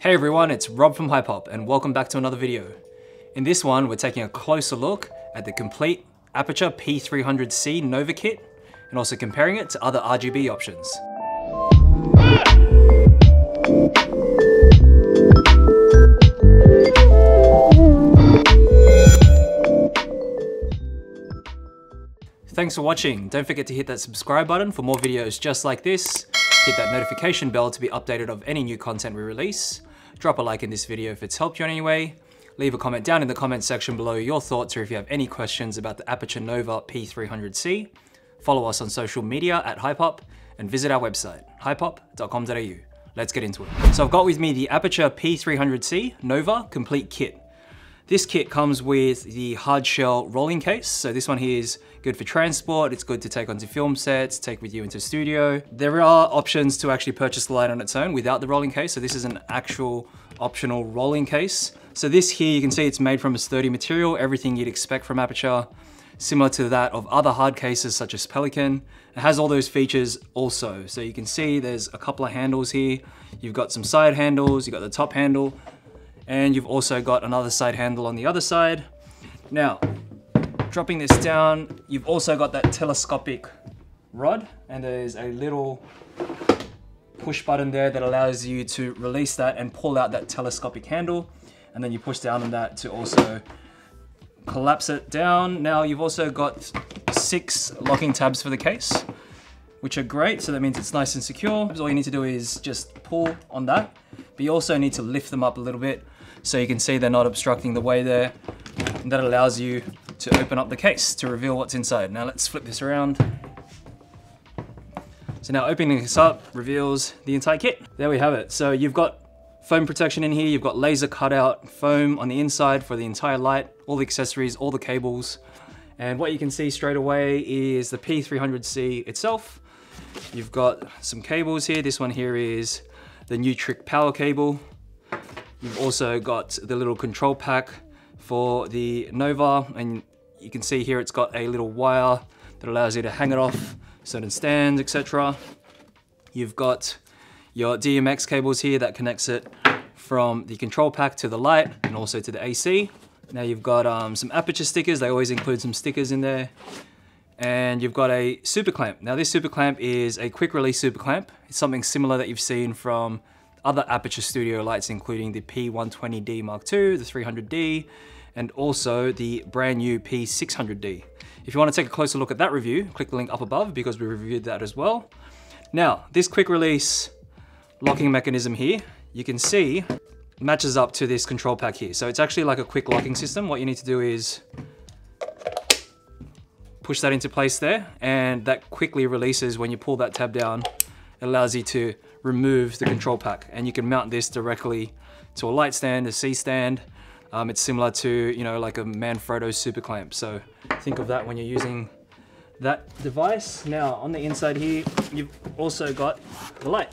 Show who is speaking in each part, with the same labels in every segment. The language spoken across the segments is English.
Speaker 1: Hey everyone, it's Rob from HiPop and welcome back to another video. In this one, we're taking a closer look at the complete Aputure P300C Nova kit and also comparing it to other RGB options. Thanks for watching. Don't forget to hit that subscribe button for more videos just like this. Hit that notification bell to be updated of any new content we release. Drop a like in this video if it's helped you in any way. Leave a comment down in the comment section below your thoughts or if you have any questions about the Aputure Nova P300C. Follow us on social media at HiPop and visit our website, hipop.com.au. Let's get into it. So I've got with me the Aputure P300C Nova Complete Kit. This kit comes with the hard shell rolling case. So this one here is good for transport. It's good to take onto film sets, take with you into studio. There are options to actually purchase the light on its own without the rolling case. So this is an actual optional rolling case. So this here, you can see it's made from a sturdy material, everything you'd expect from Aputure, similar to that of other hard cases such as Pelican. It has all those features also. So you can see there's a couple of handles here. You've got some side handles, you've got the top handle, and you've also got another side handle on the other side. Now, dropping this down, you've also got that telescopic rod, and there's a little push button there that allows you to release that and pull out that telescopic handle. And then you push down on that to also collapse it down. Now you've also got 6 locking tabs for the case, which are great. So that means it's nice and secure. All you need to do is just pull on that, but you also need to lift them up a little bit so you can see they're not obstructing the way there. And that allows you to open up the case to reveal what's inside. Now let's flip this around. So now opening this up reveals the entire kit. There we have it. So you've got foam protection in here, you've got laser cutout foam on the inside for the entire light, all the accessories, all the cables. And what you can see straight away is the P300C itself. You've got some cables here. This one here is the Nutric power cable. You've also got the little control pack for the Nova, and you can see here it's got a little wire that allows you to hang it off certain stands, etc. You've got your DMX cables here that connects it from the control pack to the light and also to the AC. Now you've got some Aputure stickers. They always include some stickers in there. And you've got a super clamp. Now this super clamp is a quick release super clamp. It's something similar that you've seen from other Aputure studio lights, including the P120D Mark II, the 300D, and also the brand new P600D. If you want to take a closer look at that review, click the link up above because we reviewed that as well. Now, this quick release locking mechanism here, you can see matches up to this control pack here. So it's actually like a quick locking system. What you need to do is push that into place there, and that quickly releases when you pull that tab down. It allows you to remove the control pack, and you can mount this directly to a light stand, a C stand. It's similar to, you know, like a Manfrotto super clamp. So think of that when you're using that device. Now on the inside here, you've also got the light.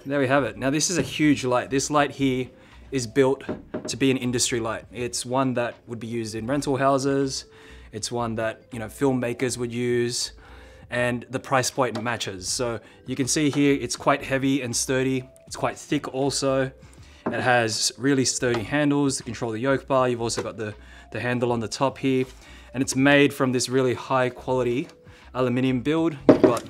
Speaker 1: There we have it. Now this is a huge light. This light here is built to be an industry light. It's one that would be used in rental houses. It's one that, you know, filmmakers would use, and the price point matches. So you can see here, it's quite heavy and sturdy. It's quite thick also. It has really sturdy handles to control the yoke bar. You've also got the handle on the top here, and it's made from this really high quality aluminium build. You've got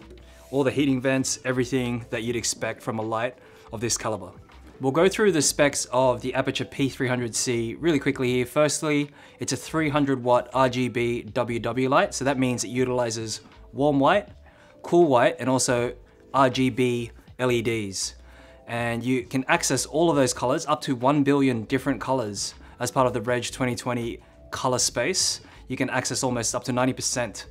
Speaker 1: all the heating vents, everything that you'd expect from a light of this caliber. We'll go through the specs of the Aputure P300C really quickly here. Firstly, it's a 300 watt RGB WW light. So that means it utilizes warm white, cool white, and also RGB LEDs. And you can access all of those colors, up to 1 billion different colors as part of the Reg 2020 color space. You can access almost up to 90%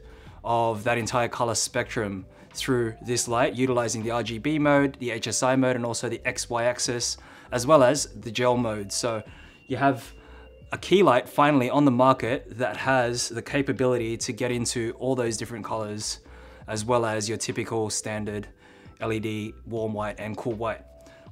Speaker 1: of that entire color spectrum through this light, utilizing the RGB mode, the HSI mode, and also the XY axis, as well as the gel mode. So you have a key light finally on the market that has the capability to get into all those different colors, as well as your typical standard LED warm white and cool white.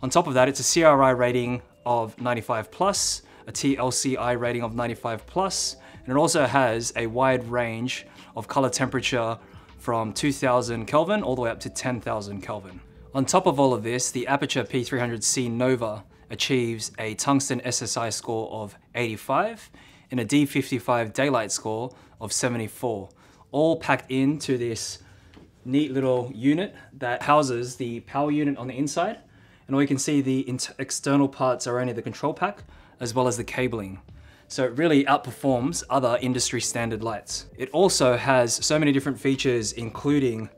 Speaker 1: On top of that, it's a CRI rating of 95+, a TLCI rating of 95+, and it also has a wide range of color temperature from 2000 Kelvin all the way up to 10,000 Kelvin. On top of all of this, the Aputure P300C Nova achieves a tungsten SSI score of 85 and a D55 daylight score of 74, all packed into this neat little unit that houses the power unit on the inside. And all you can see, the external parts are only the control pack as well as the cabling. So it really outperforms other industry standard lights. It also has so many different features, including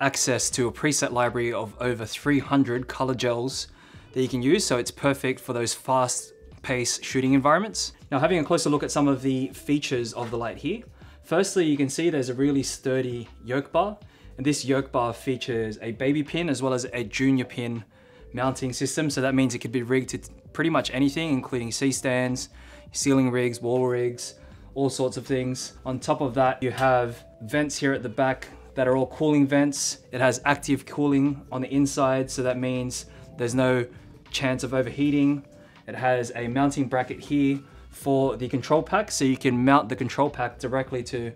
Speaker 1: access to a preset library of over 300 color gels that you can use. So it's perfect for those fast paced shooting environments. Now, having a closer look at some of the features of the light here. Firstly, you can see there's a really sturdy yoke bar. And this yoke bar features a baby pin as well as a junior pin mounting system. So that means it could be rigged to pretty much anything, including C-stands, ceiling rigs, wall rigs, all sorts of things. On top of that, you have vents here at the back that are all cooling vents. It has active cooling on the inside, so that means there's no chance of overheating. It has a mounting bracket here for the control pack, so you can mount the control pack directly to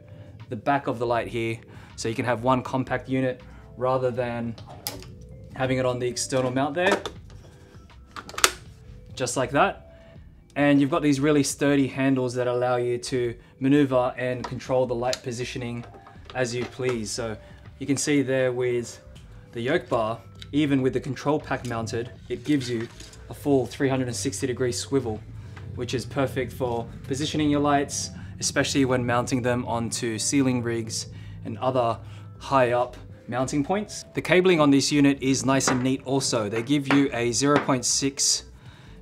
Speaker 1: the back of the light here. So you can have one compact unit rather than having it on the external mount there, just like that. And you've got these really sturdy handles that allow you to maneuver and control the light positioning as you please. So you can see there with the yoke bar, even with the control pack mounted, it gives you a full 360-degree swivel, which is perfect for positioning your lights, especially when mounting them onto ceiling rigs and other high up mounting points. The cabling on this unit is nice and neat also. They give you a 0.6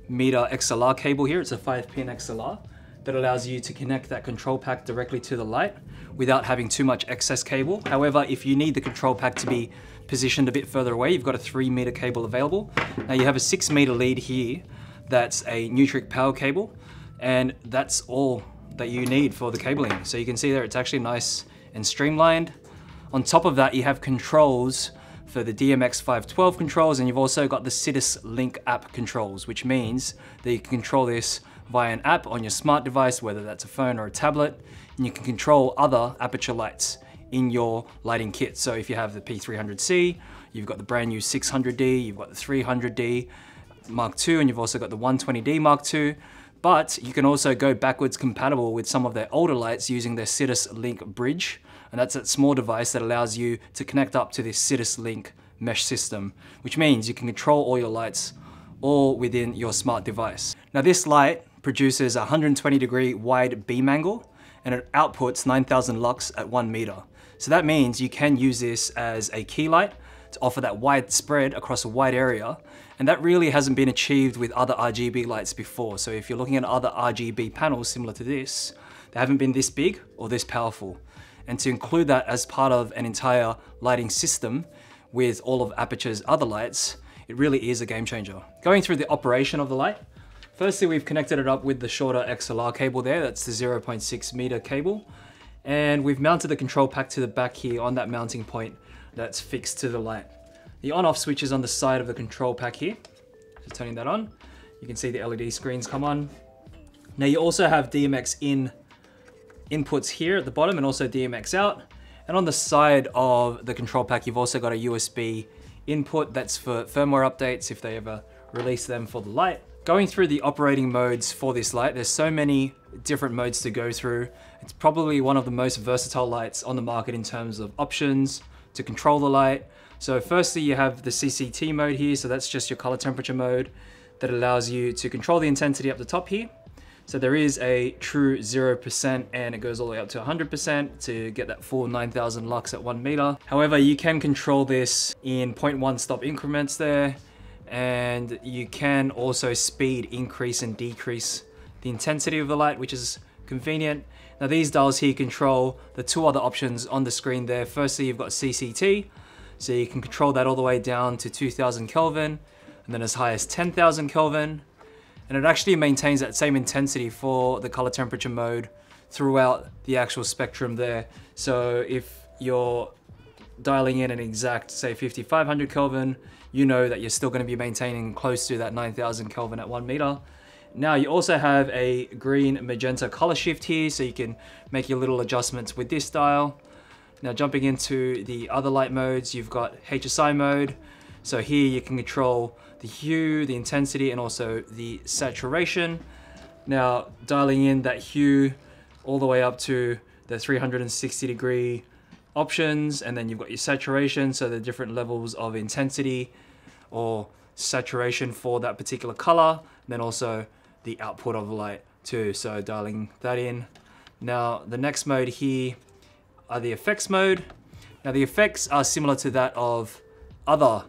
Speaker 1: meter XLR cable here. It's a 5-pin XLR that allows you to connect that control pack directly to the light without having too much excess cable. However, if you need the control pack to be positioned a bit further away, you've got a 3-meter cable available. Now you have a 6-meter lead here that's a Nutric power cable, and that's all that you need for the cabling. So you can see there it's actually nice and streamlined. On top of that, you have controls for the DMX512 controls, and you've also got the Sidus Link app controls, which means that you can control this via an app on your smart device, whether that's a phone or a tablet, and you can control other Aputure lights in your lighting kit. So if you have the P300C, you've got the brand new 600D, you've got the 300D Mark II, and you've also got the 120D Mark II. But you can also go backwards compatible with some of their older lights using their Sidus Link bridge. And that's that small device that allows you to connect up to this Sidus Link mesh system, which means you can control all your lights all within your smart device. Now this light produces a 120-degree wide beam angle, and it outputs 9,000 lux at 1 meter. So that means you can use this as a key light to offer that wide spread across a wide area. And that really hasn't been achieved with other RGB lights before. So if you're looking at other RGB panels similar to this, they haven't been this big or this powerful. And to include that as part of an entire lighting system with all of Aputure's other lights, it really is a game changer. Going through the operation of the light, firstly, we've connected it up with the shorter XLR cable there. That's the 0.6 meter cable. And we've mounted the control pack to the back here on that mounting point that's fixed to the light. The on-off switch is on the side of the control pack here. Just turning that on, you can see the LED screens come on. Now you also have DMX in inputs here at the bottom and also DMX out. And on the side of the control pack, you've also got a USB input that's for firmware updates if they ever release them for the light. Going through the operating modes for this light, there's so many different modes to go through. It's probably one of the most versatile lights on the market in terms of options to control the light. So firstly, you have the CCT mode here. So that's just your color temperature mode that allows you to control the intensity up the top here. So there is a true 0% and it goes all the way up to 100% to get that full 9,000 lux at 1 meter. However, you can control this in 0.1 stop increments there. And you can also speed increase and decrease the intensity of the light, which is convenient. Now these dials here control the 2 other options on the screen there. Firstly, you've got CCT. So you can control that all the way down to 2000 Kelvin and then as high as 10,000 Kelvin. And it actually maintains that same intensity for the color temperature mode throughout the actual spectrum there. So if you're dialing in an exact, say 5500 Kelvin, you know that you're still going to be maintaining close to that 9,000 Kelvin at 1 meter. Now you also have a green magenta color shift here, so you can make your little adjustments with this dial. Now jumping into the other light modes, you've got HSI mode. So here you can control the hue, the intensity, and also the saturation. Now dialing in that hue all the way up to the 360-degree options, and then you've got your saturation, so the different levels of intensity or saturation for that particular color, and then also the output of the light too, so dialing that in. Now the next mode here are the effects mode. Now the effects are similar to that of other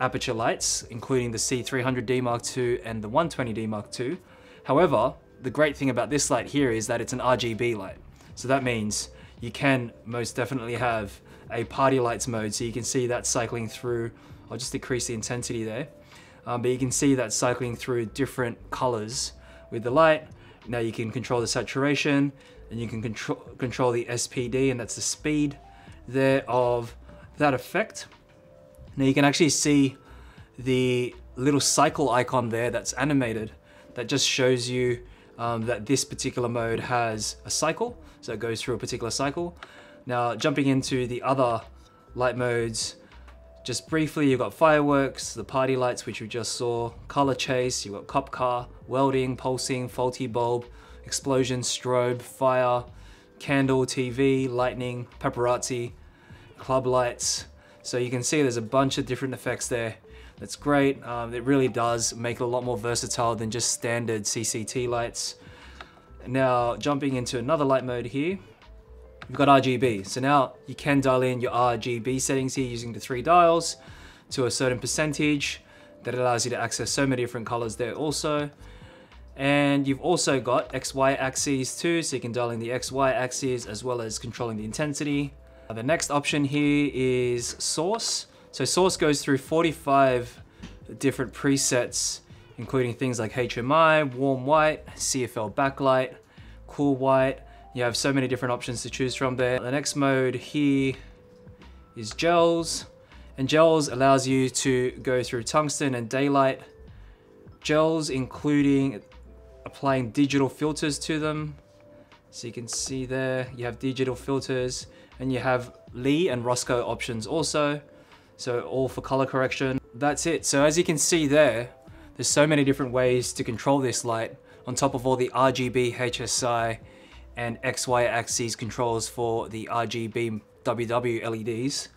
Speaker 1: aperture lights, including the C300D Mark II and the 120D Mark II. However, the great thing about this light here is that it's an RGB light. So that means you can most definitely have a party lights mode, so you can see that cycling through. I'll just decrease the intensity there. But you can see that cycling through different colors with the light. Now you can control the saturation, and you can control the SPD, and that's the speed there of that effect. Now you can actually see the little cycle icon there that's animated, that just shows you that this particular mode has a cycle, so it goes through a particular cycle. Now jumping into the other light modes, just briefly, you've got fireworks, the party lights which we just saw, color chase, you've got cop car, welding, pulsing, faulty bulb, explosion, strobe, fire, candle, TV, lightning, paparazzi, club lights. So you can see there's a bunch of different effects there. That's great. It really does make it a lot more versatile than just standard CCT lights. Now jumping into another light mode here, we've got RGB. So now you can dial in your RGB settings here using the 3 dials to a certain percentage. That allows you to access so many different colors there also. And you've also got XY axes too, so you can dial in the XY axes as well as controlling the intensity. The next option here is source. So source goes through 45 different presets, including things like HMI, warm white, CFL backlight, cool white. You have so many different options to choose from there. The next mode here is gels, and gels allows you to go through tungsten and daylight. Gels including applying digital filters to them. So you can see there, you have digital filters, and you have Lee and Roscoe options also. So all for color correction. That's it. So as you can see there's so many different ways to control this light on top of all the RGB, HSI, and XY axis controls for the RGB WW LEDs.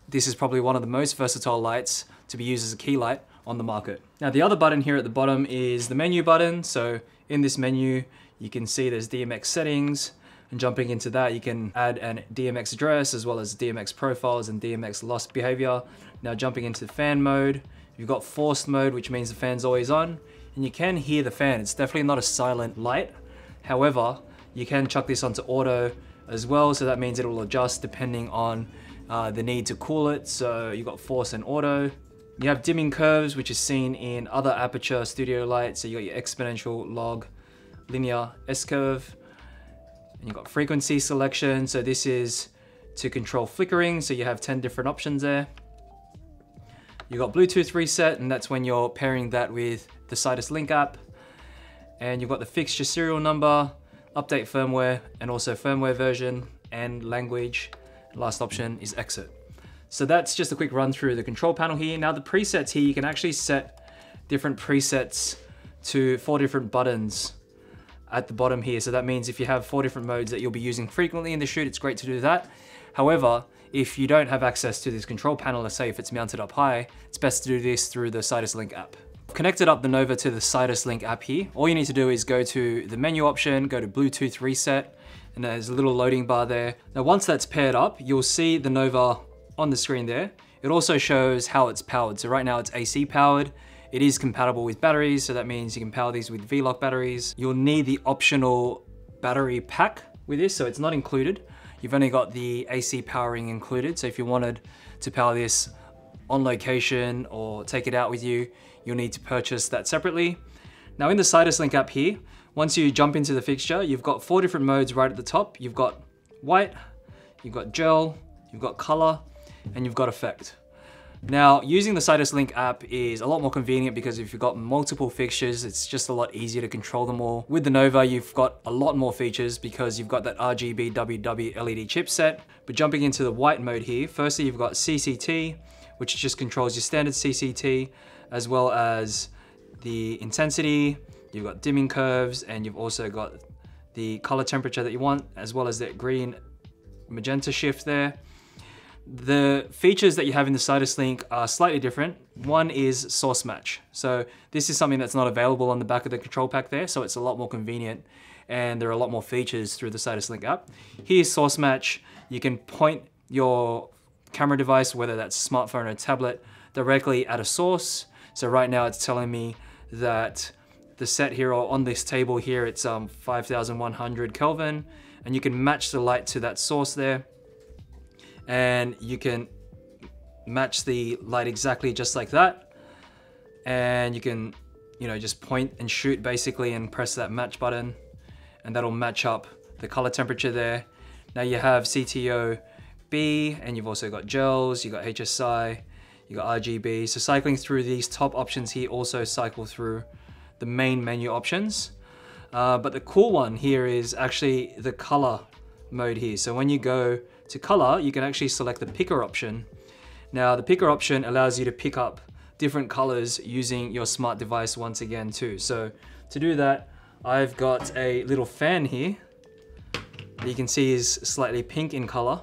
Speaker 1: This is probably one of the most versatile lights to be used as a key light on the market. Now the other button here at the bottom is the menu button. So in this menu, you can see there's DMX settings, and jumping into that, you can add an DMX address as well as DMX profiles and DMX lost behavior. Now jumping into the fan mode, you've got forced mode, which means the fan's always on, and you can hear the fan. It's definitely not a silent light. However, you can chuck this onto auto as well, so that means it will adjust depending on the need to cool it. So you've got force and auto. You have dimming curves, which is seen in other Aputure studio lights. So you got your exponential, log, linear, S-curve. And you've got frequency selection. So this is to control flickering. So you have 10 different options there. You've got Bluetooth reset, and that's when you're pairing that with the Sidus Link app. And you've got the fixture serial number, update firmware, and also firmware version and language. Last option is exit. So that's just a quick run through the control panel here. Now the presets here, you can actually set different presets to 4 different buttons at the bottom here. So that means if you have 4 different modes that you'll be using frequently in the shoot, it's great to do that. However, if you don't have access to this control panel, let's say if it's mounted up high, it's best to do this through the Sidus Link app. I've connected up the Nova to the Sidus Link app here. All you need to do is go to the menu option, go to Bluetooth reset, and there's a little loading bar there. Now once that's paired up, you'll see the Nova on the screen there. It also shows how it's powered. So right now it's AC powered. It is compatible with batteries, so that means you can power these with V-Lock batteries. You'll need the optional battery pack with this, so it's not included. You've only got the AC powering included, so if you wanted to power this on location or take it out with you, you'll need to purchase that separately. Now in the Sidus Link app here, once you jump into the fixture, you've got 4 different modes right at the top. You've got white, you've got gel, you've got color, and you've got effect. Now, using the Sidus Link app is a lot more convenient because if you've got multiple fixtures, it's just a lot easier to control them all. With the Nova, you've got a lot more features because you've got that RGB WW LED chipset. But jumping into the white mode here, firstly, you've got CCT, which just controls your standard CCT, as well as the intensity. You've got dimming curves, and you've also got the color temperature that you want, as well as that green magenta shift there. The features that you have in the CytusLink are slightly different. One is source match. So this is something that's not available on the back of the control pack there, so it's a lot more convenient, and there are a lot more features through the CytusLink app. Here's source match. You can point your camera device, whether that's a smartphone or a tablet, directly at a source. So right now it's telling me that the set here, or on this table here, it's 5100 Kelvin, and you can match the light to that source there. And you can match the light exactly just like that. And you can, just point and shoot basically, and press that match button, and that'll match up the color temperature there. Now you have CTO-B, and you've also got gels, you got HSI, you got RGB. So cycling through these top options here also cycle through the main menu options. But the cool one here is actually the color mode here. So when you go to color, you can actually select the picker option. Now the picker option allows you to pick up different colors using your smart device once again too. So to do that, I've got a little fan here that you can see is slightly pink in color,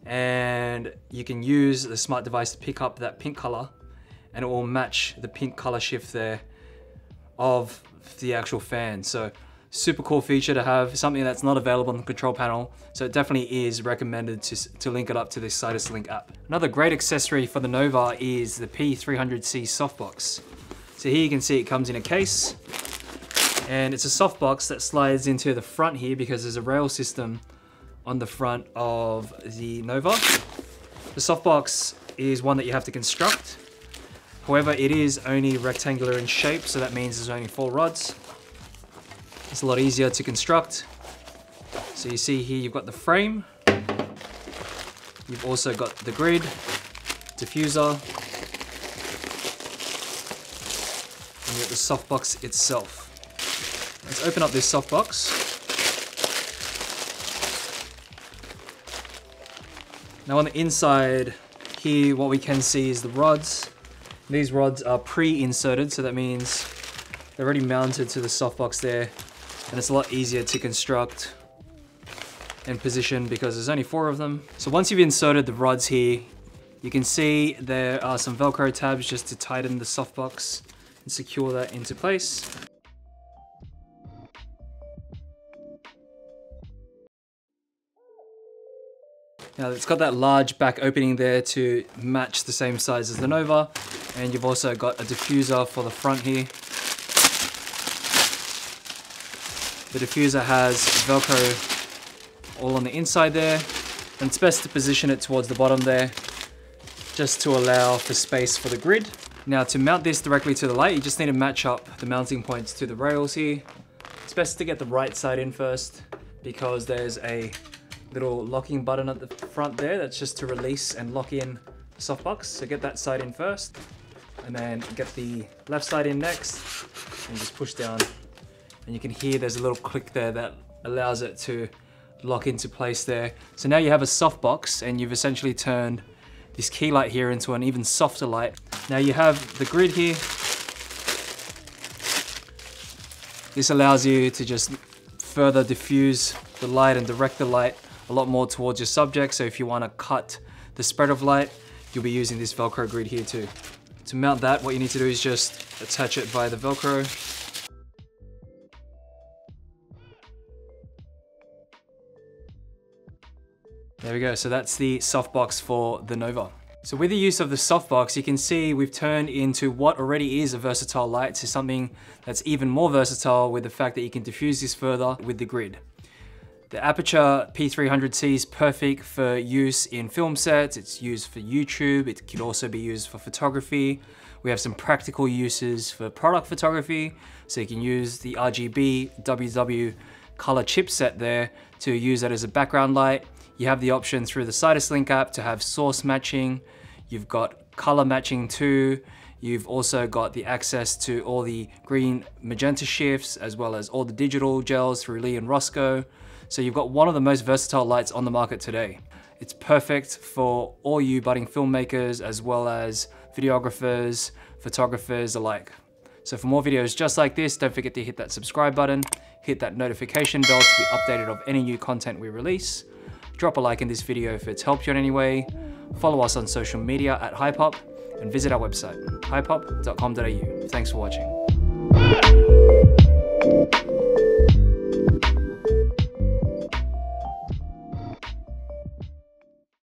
Speaker 1: and you can use the smart device to pick up that pink color, and it will match the pink color shift there of the actual fan. So super cool feature to have, something that's not available on the control panel. So it definitely is recommended to link it up to this CytusLink app. Another great accessory for the Nova is the P300C softbox. So here you can see it comes in a case, and it's a softbox that slides into the front here because there's a rail system on the front of the Nova. The softbox is one that you have to construct. However, it is only rectangular in shape, so that means there's only 4 rods. It's a lot easier to construct. So you see here, you've got the frame. You've also got the grid, diffuser, and you've got the softbox itself. Let's open up this softbox. Now on the inside here, what we can see is the rods. These rods are pre-inserted, so that means they're already mounted to the softbox there, and it's a lot easier to construct and position because there's only 4 of them. So once you've inserted the rods here, you can see there are some Velcro tabs just to tighten the softbox and secure that into place. Now it's got that large back opening there to match the same size as the Nova, and you've also got a diffuser for the front here. The diffuser has Velcro all on the inside there, and it's best to position it towards the bottom there just to allow for space for the grid. Now to mount this directly to the light, you just need to match up the mounting points to the rails here. It's best to get the right side in first because there's a little locking button at the front there that's just to release and lock in the softbox. So get that side in first, and then get the left side in next, and just push down. And you can hear there's a little click there that allows it to lock into place there. So now you have a softbox, and you've essentially turned this key light here into an even softer light. Now you have the grid here. This allows you to just further diffuse the light and direct the light a lot more towards your subject. So if you want to cut the spread of light, you'll be using this Velcro grid here too. To mount that, what you need to do is just attach it via the Velcro. There we go, so that's the softbox for the Nova. So with the use of the softbox, you can see we've turned into what already is a versatile light to something that's even more versatile with the fact that you can diffuse this further with the grid. The Aputure P300C is perfect for use in film sets, it's used for YouTube, it could also be used for photography. We have some practical uses for product photography, so you can use the RGB WW color chipset there to use that as a background light. You have the option through the CytusLink app to have source matching. You've got color matching too. You've also got the access to all the green magenta shifts, as well as all the digital gels through Lee and Roscoe. So you've got one of the most versatile lights on the market today. It's perfect for all you budding filmmakers as well as videographers, photographers alike. So for more videos just like this, don't forget to hit that subscribe button, hit that notification bell to be updated of any new content we release. Drop a like in this video if it's helped you in any way. Follow us on social media at HypeHop and visit our website, hypehop.com.au. Thanks for watching.